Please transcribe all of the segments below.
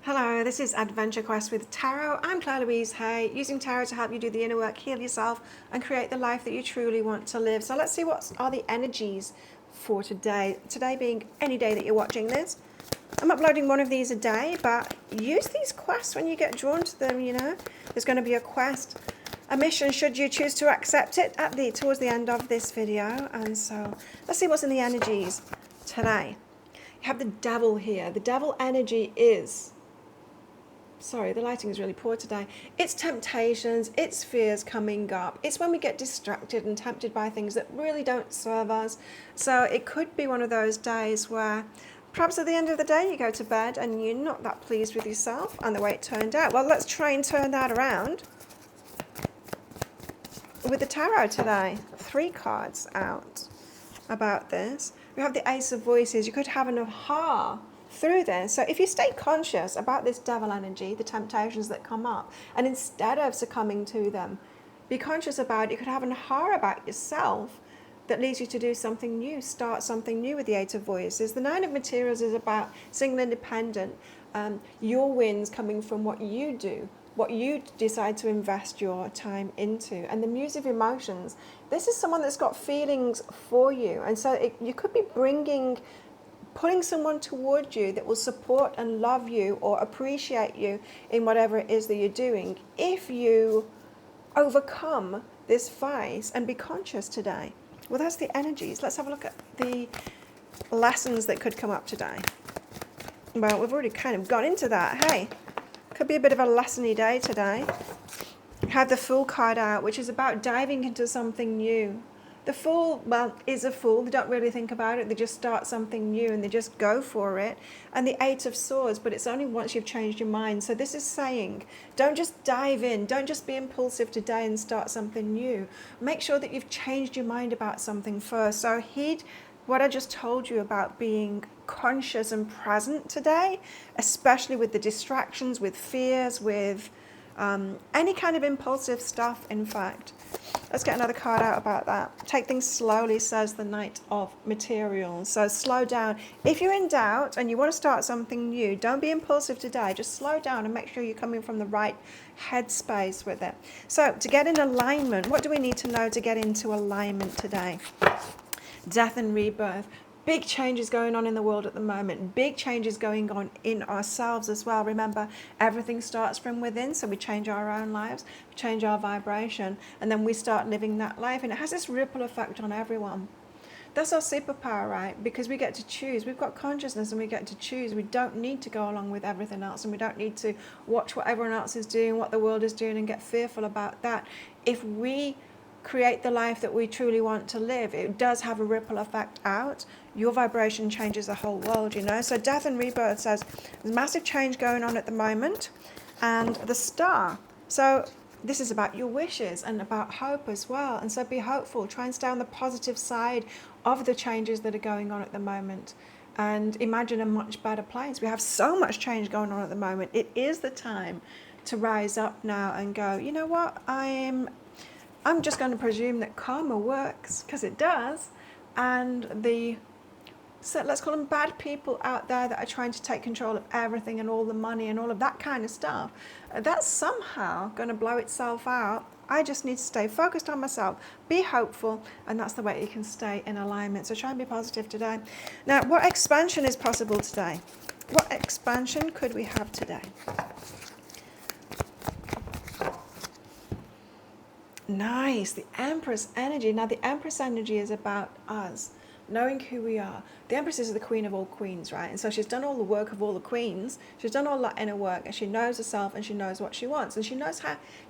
Hello, this is Adventure Quest with Tarot. I'm Claire Louise Hay, using tarot to help you do the inner work, heal yourself, and create the life that you truly want to live. So let's see what are the energies for today. Today being any day that you're watching this. I'm uploading one of these a day, but use these quests when you get drawn to them, you know. There's going to be a quest, a mission, should you choose to accept it, towards the end of this video. And so let's see what's in the energies today. You have the devil here. The devil energy is... Sorry, the lighting is really poor today. It's temptations, it's fears coming up. It's when we get distracted and tempted by things that really don't serve us. So it could be one of those days where perhaps at the end of the day you go to bed and you're not that pleased with yourself and the way it turned out. Well, let's try and turn that around with the tarot today. 3 cards out about this. We have the Ace of Voices. You could have an aha through this. So if you stay conscious about this devil energy, the temptations that come up, and instead of succumbing to them, be conscious about it. You could have an aha about yourself that leads you to do something new, start something new with the Eight of Voices. The Nine of Materials is about single independent, your wins coming from what you do, what you decide to invest your time into. And the Muse of Emotions, this is someone that's got feelings for you. And so you could be pulling someone toward you that will support and love you or appreciate you in whatever it is that you're doing if you overcome this vice and be conscious today. Well, that's the energies. Let's have a look at the lessons that could come up today. Well, we've already kind of gone into that. Hey, could be a bit of a lessony day today. Have the Fool card out, which is about diving into something new. The Fool, well, is a fool. They don't really think about it. They just start something new and they just go for it. And the Eight of Swords, but it's only once you've changed your mind. So this is saying, don't just dive in. Don't just be impulsive today and start something new. Make sure that you've changed your mind about something first. So heed what I just told you about being conscious and present today, especially with the distractions, with fears, with any kind of impulsive stuff, in fact. Let's get another card out about that. Take things slowly, says the Knight of Materials. So slow down. If you're in doubt and you want to start something new, don't be impulsive today. Just slow down and make sure you're coming from the right headspace with it. So to get in alignment, what do we need to know to get into alignment today? Death and rebirth. Big changes going on in the world at the moment. Big changes going on in ourselves as well. Remember, everything starts from within, so we change our own lives, we change our vibration, and then we start living that life, and it has this ripple effect on everyone. That's our superpower, right? Because we get to choose. We've got consciousness and we get to choose. We don't need to go along with everything else, and we don't need to watch what everyone else is doing, what the world is doing, and get fearful about that. If we create the life that we truly want to live, it does have a ripple effect out. Your vibration changes the whole world, you know. So Death and Rebirth says there's massive change going on at the moment. And the Star, so this is about your wishes and about hope as well. And so be hopeful. Try and stay on the positive side of the changes that are going on at the moment, and imagine a much better place. We have so much change going on at the moment. It is the time to rise up now and go, you know what, I'm just going to presume that karma works, because it does, and so let's call them bad people out there that are trying to take control of everything and all the money and all of that kind of stuff, that's somehow going to blow itself out. I just need to stay focused on myself, be hopeful, and that's the way you can stay in alignment. So try and be positive today. Now, what expansion is possible today? What expansion could we have today? Nice, the Empress energy. Now the Empress energy is about us, knowing who we are. The Empress is the queen of all queens, right? And so she's done all the work of all the queens. She's done all that inner work, and she knows herself and she knows what she wants. And she knows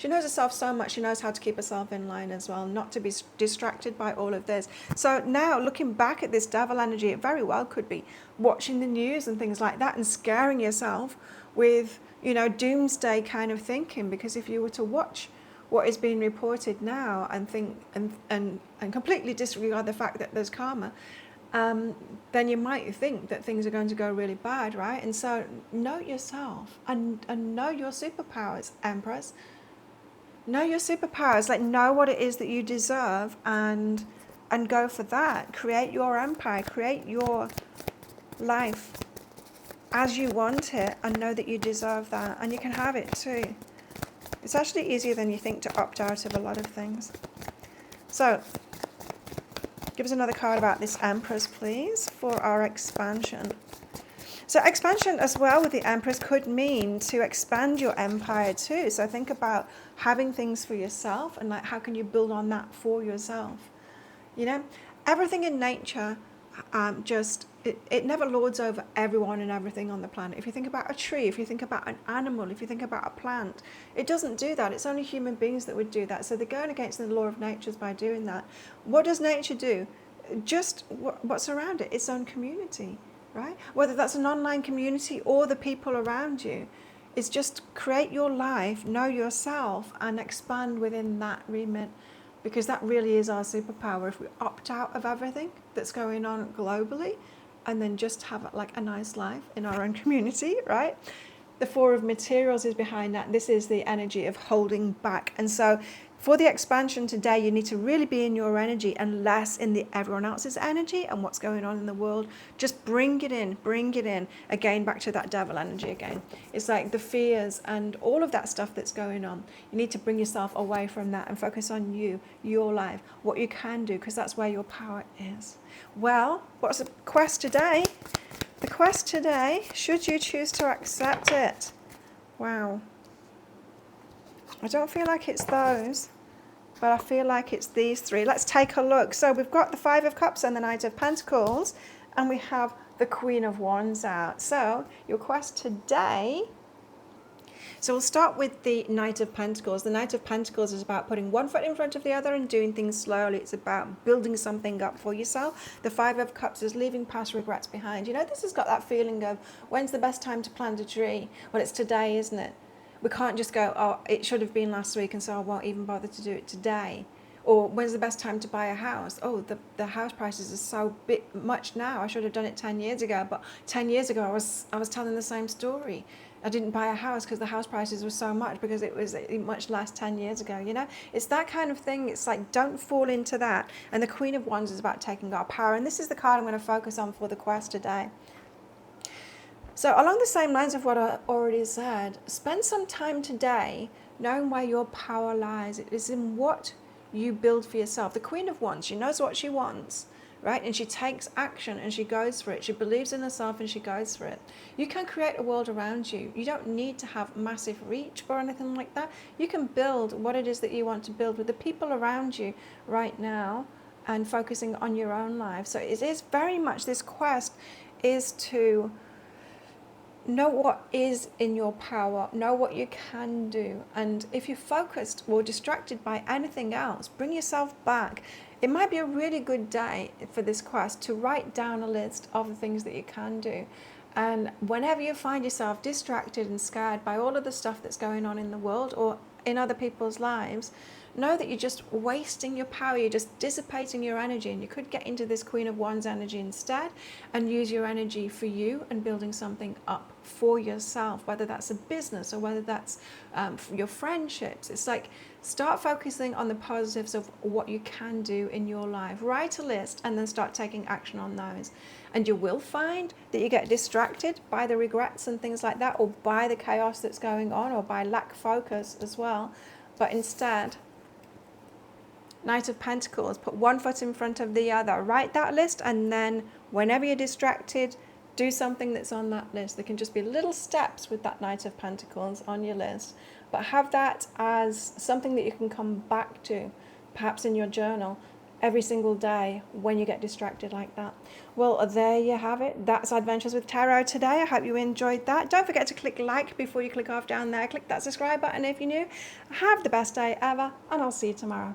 herself so much, she knows how to keep herself in line as well, not to be distracted by all of this. So now looking back at this devil energy, it very well could be watching the news and things like that and scaring yourself with, you know, doomsday kind of thinking, because if you were to watch what is being reported now and think and completely disregard the fact that there's karma, then you might think that things are going to go really bad, right? And so know yourself and know your superpowers, Empress. Know your superpowers, like know what it is that you deserve, and go for that. Create your empire, create your life as you want it and know that you deserve that, and you can have it too. It's actually easier than you think to opt out of a lot of things. So, give us another card about this Empress, please, for our expansion. So expansion as well with the Empress could mean to expand your empire too. So think about having things for yourself and like how can you build on that for yourself. You know, everything in nature it never lords over everyone and everything on the planet. If you think about a tree, if you think about an animal, if you think about a plant, it doesn't do that. It's only human beings that would do that. So they're going against the law of nature by doing that. What does nature do? Just what's around it, its own community, right? Whether that's an online community or the people around you, it's just create your life, know yourself, and expand within that remit. Because that really is our superpower. If we opt out of everything that's going on globally and then just have like a nice life in our own community, right? The Four of Materials is behind that. This is the energy of holding back. And so for the expansion today, you need to really be in your energy and less in the everyone else's energy and what's going on in the world. Just bring it in. Again, back to that devil energy again. It's like the fears and all of that stuff that's going on. You need to bring yourself away from that and focus on you, your life, what you can do, because that's where your power is. Well, what's the quest today? The quest today, should you choose to accept it? Wow. I don't feel like it's those, but I feel like it's these three. Let's take a look. So we've got the Five of Cups and the Knight of Pentacles, and we have the Queen of Wands out. So your quest today, so we'll start with the Knight of Pentacles. The Knight of Pentacles is about putting one foot in front of the other and doing things slowly. It's about building something up for yourself. The Five of Cups is leaving past regrets behind. You know, this has got that feeling of, when's the best time to plant a tree? Well, it's today, isn't it? We can't just go, oh, it should have been last week and so I won't even bother to do it today. Or when's the best time to buy a house? Oh, the house prices are so much now. I should have done it 10 years ago. But 10 years ago, I was telling the same story. I didn't buy a house because the house prices were so much because it was much less 10 years ago. You know, it's that kind of thing. It's like, don't fall into that. And the Queen of Wands is about taking our power. And this is the card I'm going to focus on for the quest today. So along the same lines of what I already said, spend some time today knowing where your power lies. It is in what you build for yourself. The Queen of Wands, she knows what she wants, right? And she takes action and she goes for it. She believes in herself and she goes for it. You can create a world around you. You don't need to have massive reach or anything like that. You can build what it is that you want to build with the people around you right now and focusing on your own life. So it is very much, this quest is to know what is in your power, know what you can do. And if you're focused or distracted by anything else, bring yourself back. It might be a really good day for this quest to write down a list of the things that you can do. And whenever you find yourself distracted and scared by all of the stuff that's going on in the world or in other people's lives, know that you're just wasting your power, you're just dissipating your energy, and you could get into this Queen of Wands energy instead and use your energy for you and building something up for yourself, whether that's a business or whether that's your friendships. It's like, start focusing on the positives of what you can do in your life. Write a list and then start taking action on those. And you will find that you get distracted by the regrets and things like that, or by the chaos that's going on, or by lack of focus as well. But instead, Knight of Pentacles, put one foot in front of the other. Write that list, and then whenever you're distracted, do something that's on that list. There can just be little steps with that Knight of Pentacles on your list, but have that as something that you can come back to, perhaps in your journal, every single day when you get distracted like that. Well, there you have it. That's Adventures with Tarot today. I hope you enjoyed that. Don't forget to click like before you click off down there. Click that subscribe button if you're new. Have the best day ever, and I'll see you tomorrow.